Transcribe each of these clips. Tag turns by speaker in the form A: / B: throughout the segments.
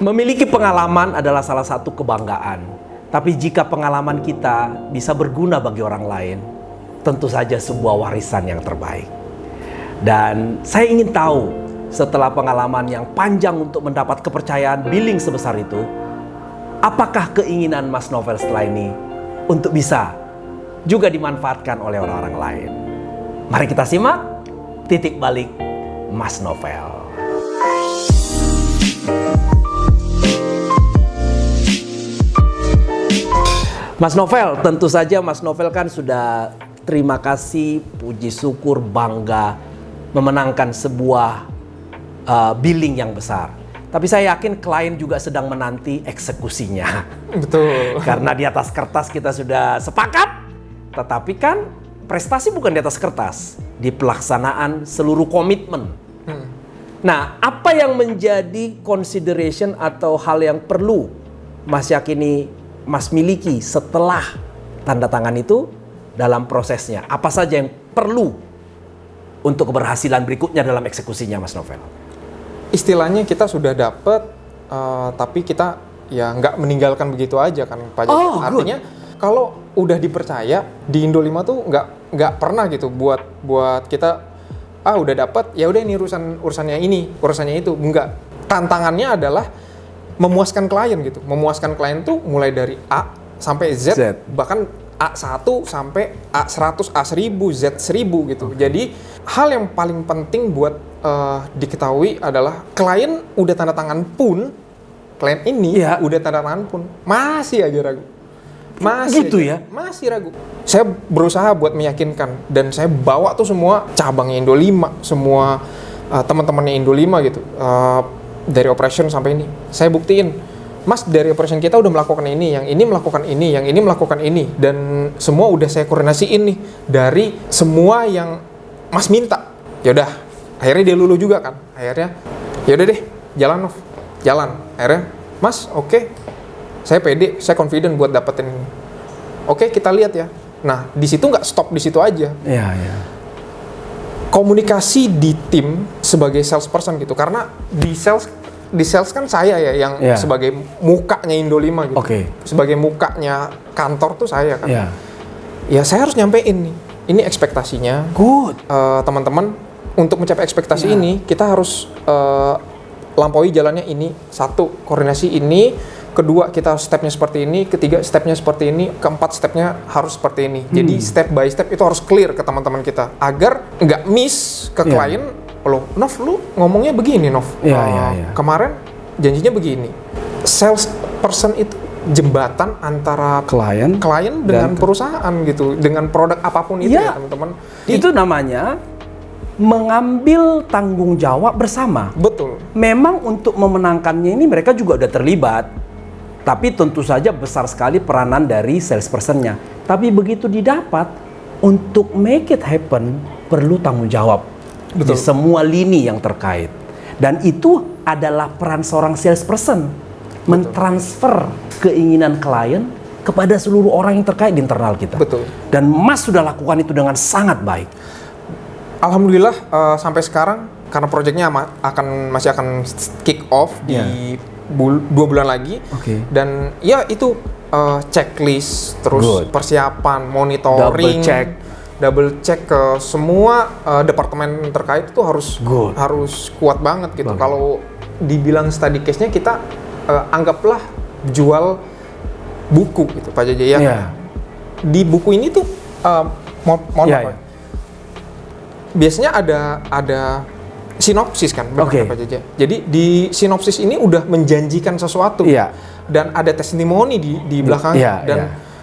A: Memiliki pengalaman adalah salah satu kebanggaan. Tapi jika pengalaman kita bisa berguna bagi orang lain, tentu saja sebuah warisan yang terbaik. Dan saya ingin tahu, setelah pengalaman yang panjang untuk mendapat kepercayaan billing sebesar itu, apakah keinginan Mas Novel setelah ini untuk bisa juga dimanfaatkan oleh orang-orang lain? Mari kita simak titik balik Mas Novel. Mas Novel, tentu saja Mas Novel kan sudah terima kasih, puji syukur, bangga memenangkan sebuah billing yang besar. Tapi saya yakin klien juga sedang menanti eksekusinya.
B: Betul.
A: Karena di atas kertas kita sudah sepakat, tetapi kan prestasi bukan di atas kertas, di pelaksanaan seluruh komitmen. Nah, apa yang menjadi consideration atau hal yang perlu Mas yakini Mas miliki setelah tanda tangan itu dalam prosesnya? Apa saja yang perlu untuk keberhasilan berikutnya dalam eksekusinya, Mas Novel?
B: Istilahnya kita sudah dapat, tapi kita ya nggak meninggalkan begitu aja kan, Pak Jaja. Artinya kalau udah dipercaya di Indo 5 tuh nggak pernah gitu buat kita udah dapat ya udah ini urusannya itu, enggak. Tantangannya adalah memuaskan klien gitu. Memuaskan klien tuh mulai dari A sampai Z. Bahkan A1 sampai A100, A1000, Z1000 gitu. Jadi hal yang paling penting buat diketahui adalah klien udah tanda tangan pun, klien ini udah tanda tangan pun masih aja ragu. Masih ragu. Saya berusaha buat meyakinkan dan saya bawa tuh semua cabangnya Indo 5, semua teman-temannya Indo 5 gitu. Dari operation sampai ini, saya buktiin, Mas dari operation kita udah melakukan ini, yang ini melakukan ini, yang ini melakukan ini, dan semua udah saya koordinasiin nih dari semua yang Mas minta. Yaudah, akhirnya dia luluh juga kan, akhirnya yaudah deh, jalan. Akhirnya, Mas, oke, saya pede, saya confident buat dapetin ini. Oke, kita lihat ya. Nah, di situ nggak stop di situ aja.
A: Iya.
B: Komunikasi di tim sebagai salesperson gitu, karena di sales kan saya ya yang sebagai mukanya Indo 5 gitu. Sebagai mukanya kantor tuh saya kan. Ya saya harus nyampein nih, ini ekspektasinya. Teman-teman, untuk mencapai ekspektasi ini kita harus lampaui jalannya ini. Satu, koordinasi ini. Kedua, kita stepnya seperti ini. Ketiga, stepnya seperti ini. Keempat, stepnya harus seperti ini. Jadi step by step itu harus clear ke teman-teman kita agar nggak miss ke klien. Loh, Nov, lu ngomongnya begini, Nov. Kemarin janjinya begini. Sales person itu jembatan antara klien dengan perusahaan gitu, dengan produk apapun itu ya teman-teman.
A: Itu namanya mengambil tanggung jawab bersama.
B: Betul.
A: Memang untuk memenangkannya ini mereka juga udah terlibat. Tapi tentu saja besar sekali peranan dari salesperson-nya. Tapi begitu didapat, untuk make it happen perlu tanggung jawab. Di semua lini yang terkait. Dan itu adalah peran seorang salesperson. Mentransfer keinginan klien kepada seluruh orang yang terkait di internal kita.
B: Betul.
A: Dan Mas sudah lakukan itu dengan sangat baik.
B: Alhamdulillah sampai sekarang, karena proyeknya masih akan kick off di 2 bulan lagi. Dan ya itu checklist, terus persiapan, monitoring, double check ke semua departemen terkait itu harus kuat banget gitu. Kalau dibilang study case-nya, kita anggaplah jual buku gitu Pak Jaja ya. Di buku ini tuh biasanya ada sinopsis kan, Pak Jaja. Jadi di sinopsis ini udah menjanjikan sesuatu dan ada testimoni di belakangnya. Dan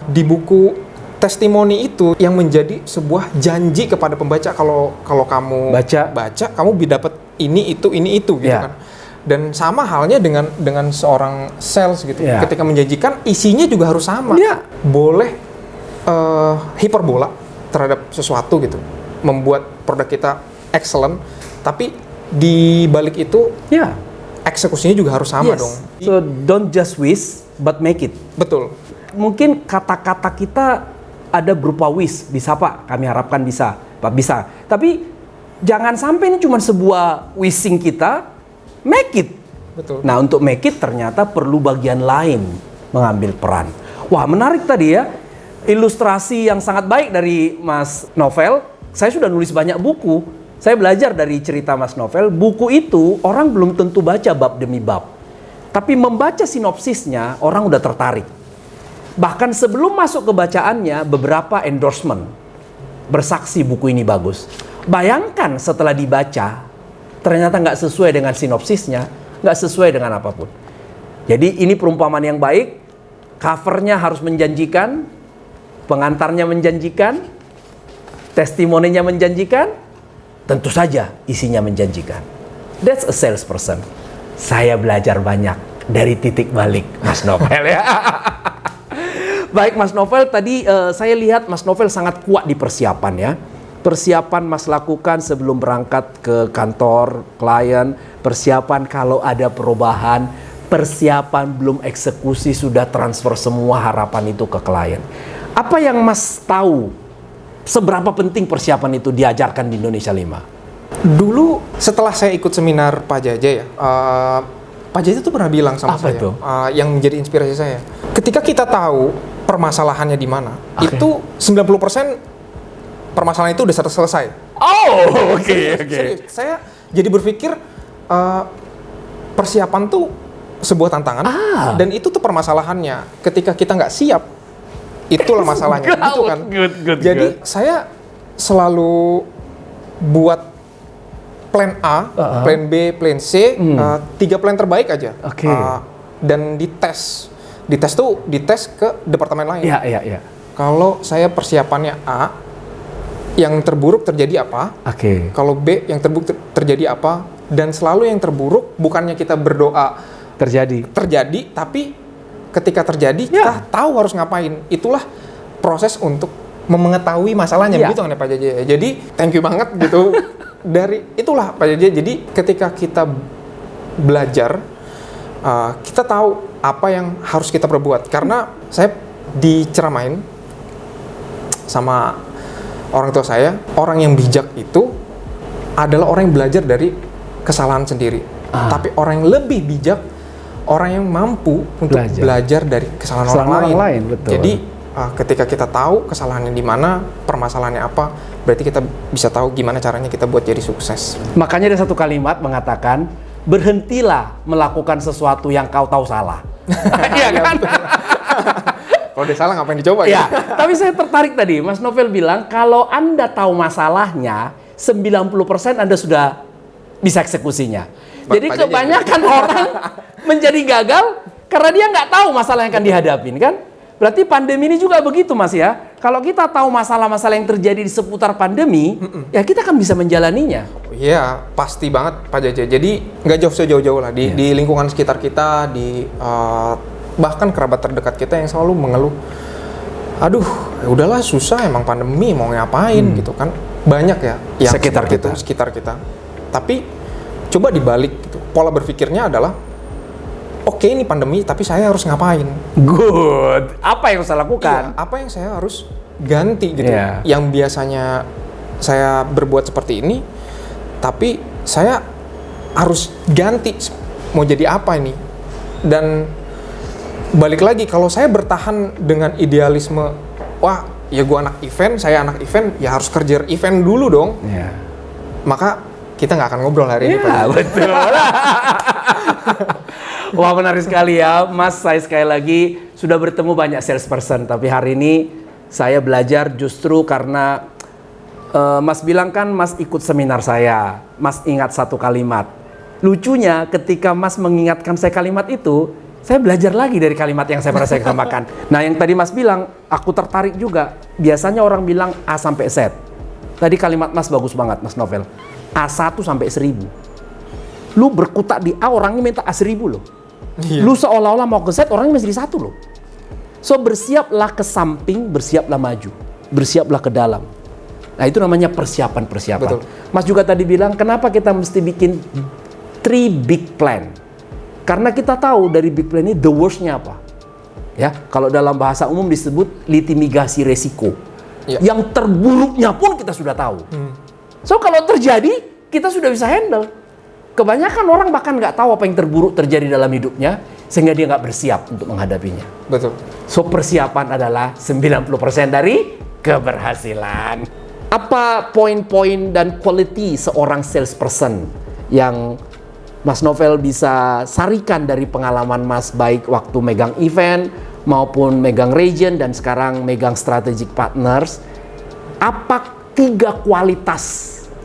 B: di buku testimoni itu yang menjadi sebuah janji kepada pembaca, kalau kamu baca kamu dapat ini itu gitu kan. Dan sama halnya dengan seorang sales gitu. Ketika menjanjikan, isinya juga harus sama. Boleh hiperbola terhadap sesuatu gitu, membuat produk kita excellent, tapi di balik itu eksekusinya juga harus sama dong.
A: So don't just wish but make it.
B: Betul.
A: Mungkin kata-kata kita ada berupa wish, bisa Pak, kami harapkan bisa, Pak bisa. Tapi jangan sampai ini cuma sebuah wishing kita, make it.
B: Betul.
A: Nah, untuk make it ternyata perlu bagian lain mengambil peran. Wah, menarik tadi ya. Ilustrasi yang sangat baik dari Mas Novel. Saya sudah nulis banyak buku. Saya belajar dari cerita Mas Novel. Buku itu orang belum tentu baca bab demi bab. Tapi membaca sinopsisnya, orang udah tertarik. Bahkan sebelum masuk ke bacaannya, beberapa endorsement. Bersaksi buku ini bagus. Bayangkan setelah dibaca, ternyata nggak sesuai dengan sinopsisnya, nggak sesuai dengan apapun. Jadi ini perumpamaan yang baik. Covernya harus menjanjikan, pengantarnya menjanjikan, testimoninya menjanjikan, tentu saja isinya menjanjikan. That's a salesperson. Saya belajar banyak dari titik balik Mas Novel ya. Baik Mas Novel, tadi saya lihat Mas Novel sangat kuat di persiapan ya. Persiapan Mas lakukan sebelum berangkat ke kantor klien, persiapan kalau ada perubahan, persiapan belum eksekusi sudah transfer semua harapan itu ke klien. Apa yang Mas tahu seberapa penting persiapan itu diajarkan di Indonesia 5?
B: Dulu setelah saya ikut seminar Pak Jaja ya, Pak Jaja itu pernah bilang sama
A: Apa
B: saya,
A: itu?
B: yang menjadi inspirasi saya. Ketika kita tahu permasalahannya di mana, itu 90% permasalahan itu udah selesai.
A: Oh, oke.
B: Serius, saya jadi berpikir persiapan tuh sebuah tantangan, dan itu tuh permasalahannya. Ketika kita nggak siap, itulah masalahnya, gitu kan.
A: Good.
B: Jadi saya selalu buat plan A, plan B, plan C, 3 plan terbaik aja.
A: Oke.
B: Dan dites ke departemen lain.
A: Iya.
B: Kalau saya persiapannya A, yang terburuk terjadi apa?
A: Oke.
B: Kalau B, yang terburuk terjadi apa? Dan selalu yang terburuk bukannya kita berdoa terjadi, tapi ketika terjadi kita tahu harus ngapain. Itulah proses untuk mengetahui masalahnya, begitu kan ya Pak Jaja. Jadi thank you banget gitu. Dari itulah Pak Jaja. Jadi ketika kita belajar, kita tahu apa yang harus kita perbuat. Karena saya diceramain sama orang tua saya, orang yang bijak itu adalah orang yang belajar dari kesalahan sendiri. Tapi orang yang lebih bijak, orang yang mampu untuk belajar dari kesalahan orang lain.
A: Betul.
B: Jadi ketika kita tahu kesalahannya di mana, permasalahannya apa, berarti kita bisa tahu gimana caranya kita buat jadi sukses.
A: Makanya ada satu kalimat mengatakan, berhentilah melakukan sesuatu yang kau tahu salah. Iya kan?
B: Kalau dia salah ngapain dicoba
A: ya? Tapi saya tertarik tadi, Mas Novel bilang kalau Anda tahu masalahnya, 90% Anda sudah bisa eksekusinya. Jadi kebanyakan orang menjadi gagal karena dia nggak tahu masalah yang akan dihadapin kan? Berarti pandemi ini juga begitu Mas ya. Kalau kita tahu masalah-masalah yang terjadi di seputar pandemi, ya kita akan bisa menjalaninya.
B: Iya, pasti banget Pak Jaja. Jadi nggak jauh-jauh lah di lingkungan sekitar kita, di bahkan kerabat terdekat kita yang selalu mengeluh, aduh, udahlah susah emang pandemi mau ngapain gitu kan. Banyak ya yang sekitar kita. Tapi coba dibalik gitu. Pola berpikirnya adalah oke, ini pandemi, tapi saya harus ngapain?
A: Good. Apa yang saya lakukan?
B: Iya, apa yang saya harus ganti gitu.
A: Yeah.
B: Yang biasanya saya berbuat seperti ini, tapi saya harus ganti. Mau jadi apa ini? Dan balik lagi, kalau saya bertahan dengan idealisme, wah, ya gue anak event, saya anak event, ya harus kerja event dulu dong.
A: Yeah.
B: Maka kita nggak akan ngobrol hari ini.
A: Iya, betul. Wah, menarik sekali ya, Mas. Saya sekali lagi sudah bertemu banyak salesperson, tapi hari ini saya belajar justru karena Mas bilang kan Mas ikut seminar saya, Mas ingat satu kalimat. Lucunya ketika Mas mengingatkan saya kalimat itu, saya belajar lagi dari kalimat yang saya pernah saya sampaikan. Nah, yang tadi Mas bilang, aku tertarik juga. Biasanya orang bilang A sampai Z. Tadi kalimat Mas bagus banget, Mas Novel. A1 sampai 1000. Lu berkutak di A, orangnya minta A1000 loh.
B: Iya.
A: Lu seolah-olah mau ke Z, orangnya masih di 1 loh. So, bersiaplah ke samping, bersiaplah maju. Bersiaplah ke dalam. Nah, itu namanya persiapan-persiapan.
B: Betul.
A: Mas juga tadi bilang, kenapa kita mesti bikin 3 big plan? Karena kita tahu dari big plan ini the worst-nya apa. Ya, kalau dalam bahasa umum disebut litigasi resiko.
B: Ya.
A: Yang terburuknya pun kita sudah tahu. So, kalau terjadi, kita sudah bisa handle. kebanyakan orang bahkan nggak tahu apa yang terburuk terjadi dalam hidupnya, sehingga dia nggak bersiap untuk menghadapinya.
B: Betul.
A: So, persiapan adalah 90% dari keberhasilan. Apa poin-poin dan quality seorang salesperson yang Mas Novel bisa sarikan dari pengalaman Mas, baik waktu megang event maupun megang region dan sekarang megang strategic partners? Apa 3 kualitas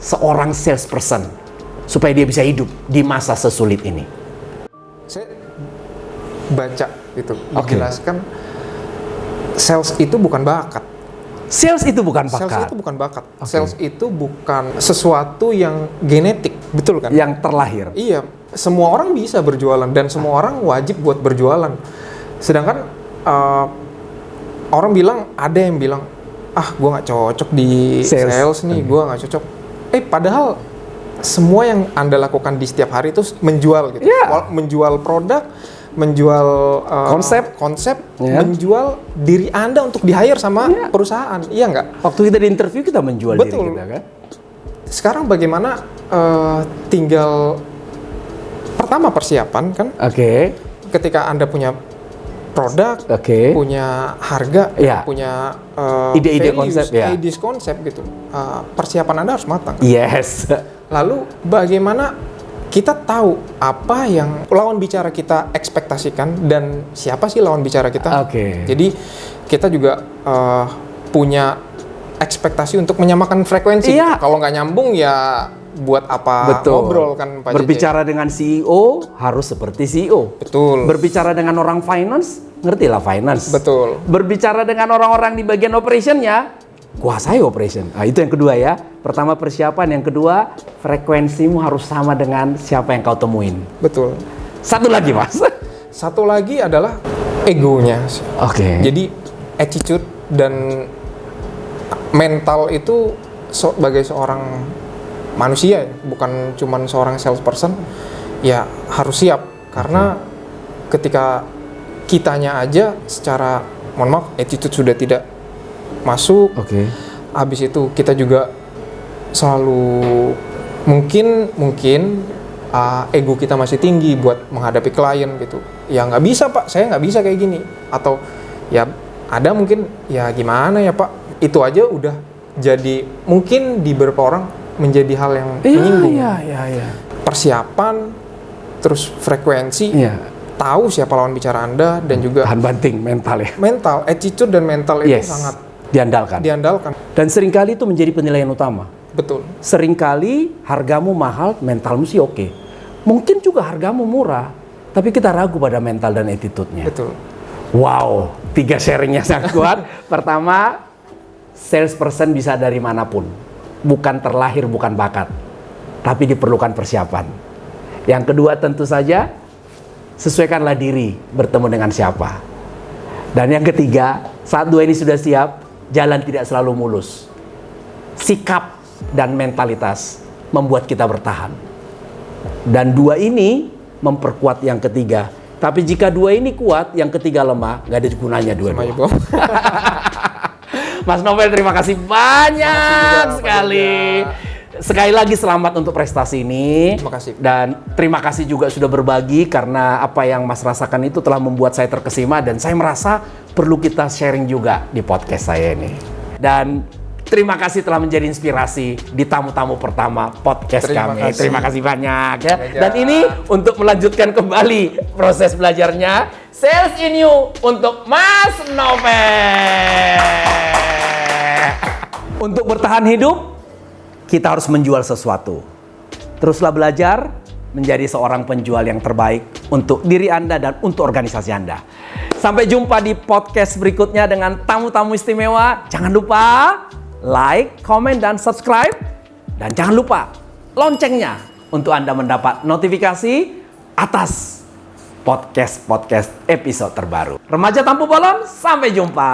A: seorang salesperson supaya dia bisa hidup di masa sesulit ini?
B: Saya baca gitu, dijelaskan sales itu bukan bakat.
A: Sales itu bukan bakat.
B: Sales itu bukan bakat. Sales itu bukan sesuatu yang genetik, betul kan?
A: Yang terlahir.
B: Iya, semua orang bisa berjualan dan semua orang wajib buat berjualan. Sedangkan orang bilang, ada yang bilang, gue nggak cocok di sales nih, gue nggak cocok. Padahal semua yang Anda lakukan di setiap hari itu menjual gitu.
A: Yeah.
B: Menjual produk, menjual konsep, menjual diri Anda untuk di-hire sama perusahaan. Iya nggak?
A: Waktu kita di interview kita menjual diri kita kan?
B: Sekarang bagaimana tinggal pertama persiapan kan? Ketika Anda punya produk, punya harga, punya
A: ide-ide
B: values,
A: konsep,
B: konsep gitu. Persiapan Anda harus matang. Kan?
A: Yes.
B: Lalu bagaimana kita tahu apa yang lawan bicara kita ekspektasikan dan siapa sih lawan bicara kita? Jadi kita juga punya ekspektasi untuk menyamakan frekuensi. Kalau nggak nyambung ya buat apa ngobrol kan Pak
A: Berbicara dengan CEO harus seperti CEO.
B: Betul.
A: Berbicara dengan orang finance, ngertilah finance.
B: Betul.
A: Berbicara dengan orang-orang di bagian operationnya, kuasai operation. Nah, itu yang kedua ya. Pertama persiapan, yang kedua frekuensimu harus sama dengan siapa yang kau temuin.
B: Betul.
A: Satu lagi Mas.
B: Satu lagi adalah egonya. Jadi attitude dan mental itu sebagai seorang manusia ya, bukan cuman seorang salesperson, ya harus siap. Karena ketika kitanya aja secara, mohon maaf, attitude sudah tidak masuk, habis itu kita juga selalu mungkin ego kita masih tinggi buat menghadapi klien gitu. Ya nggak bisa Pak, saya nggak bisa kayak gini. Atau ya ada mungkin, ya gimana ya Pak, itu aja udah jadi mungkin di beberapa orang menjadi hal yang menyinggung. Persiapan, terus frekuensi, tahu siapa lawan bicara Anda, dan juga
A: tahan banting mental ya.
B: Mental, attitude dan mental itu sangat
A: diandalkan. Dan seringkali itu menjadi penilaian utama.
B: Betul.
A: Seringkali hargamu mahal, mentalmu sih oke. Mungkin juga hargamu murah, tapi kita ragu pada mental dan attitude-nya.
B: Betul.
A: Wow, 3 sharingnya sangat kuat. Pertama, salesperson bisa dari manapun. Bukan terlahir, bukan bakat. Tapi diperlukan persiapan. Yang kedua tentu saja, sesuaikanlah diri bertemu dengan siapa. Dan yang ketiga, saat 2 ini sudah siap, jalan tidak selalu mulus. Sikap dan mentalitas membuat kita bertahan. Dan 2 ini memperkuat yang ketiga. Tapi jika 2 ini kuat, yang ketiga lemah, nggak ada gunanya dua-dua. Mas Novel, terima kasih banyak sekali. Sekali lagi selamat untuk prestasi ini.
B: Terima kasih.
A: Dan terima kasih juga sudah berbagi, karena apa yang Mas rasakan itu telah membuat saya terkesima dan saya merasa perlu kita sharing juga di podcast saya ini. Dan terima kasih telah menjadi inspirasi di tamu-tamu pertama podcast kami. Terima kasih banyak ya. Dan ini untuk melanjutkan kembali proses belajarnya Sales in You untuk Mas Novel. Untuk bertahan hidup, kita harus menjual sesuatu. Teruslah belajar menjadi seorang penjual yang terbaik untuk diri Anda dan untuk organisasi Anda. Sampai jumpa di podcast berikutnya dengan tamu-tamu istimewa. Jangan lupa like, comment, dan subscribe. Dan jangan lupa loncengnya untuk Anda mendapat notifikasi atas podcast episode terbaru. Remaja Tampu Bolon, sampai jumpa.